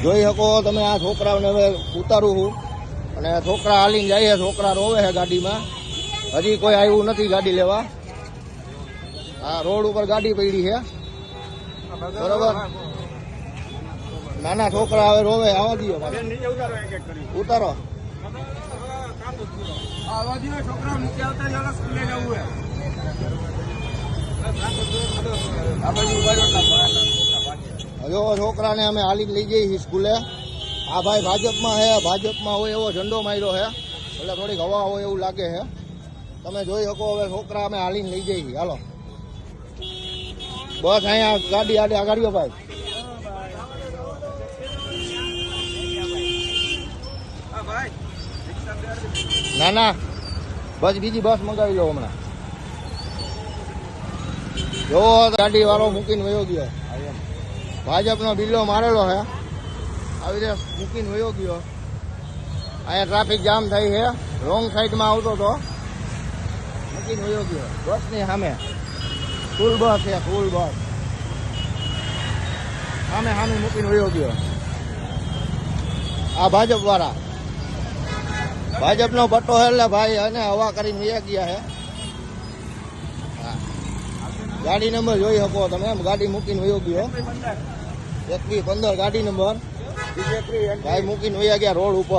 જોઈ શકો તમે આ છોકરાઓને હવે ઉતારું છું અને છોકરા હાલીને જાય છે, છોકરા રોવે છે ગાડીમાં. હજી કોઈ આવ્યું નથી ગાડી લેવા. આ રોડ ઉપર ગાડી પડી છે બરોબર. નાના છોકરા હવે રોવે, આવવા દો ઉતારો. જો છોકરાને અમે હાલીને લઈ જઈએ સ્કૂલે. આ ભાઈ ભાજપમાં છે, ભાજપમાં હોય એવો ઝંડો માર્યો છે એટલે થોડીક હવા હોય એવું લાગે છે. તમે જોઈ શકો હવે છોકરા અમે હાલીને લઈ જઈએ. હાલો બસ અહીંયા ગાડી આડે આગાડીઓ ભાઈ. ના ના બસ બીજી બસ મંગાવી લો હમણાં. જો ગાડી વાળો મૂકીને વયો ગયો. ભાજપનો બિલ્લો મારેલો છે, આવી રીતે મૂકીને વયો ગયો. અહીંયા ટ્રાફિક જામ થાય છે, રોંગ સાઈડમાં આવતો હતો, મૂકીને વયો ગયો. બસની સામે સ્કૂલ બસ છે, સ્કૂલ બસ સામે સામે મૂકીને વયો ગયો. આ ભાજપ વાળા, ભાજપનો પટ્ટો છે એટલે ભાઈ અને હવા કરીને વયા ગયા છે. ગાડી નંબર જોઈ શકો તમે, ગાડી મૂકીને વયો ગયો. 2115 ગાડી નંબર ભાઈ મૂકીને વયા ગયા રોડ ઉપર.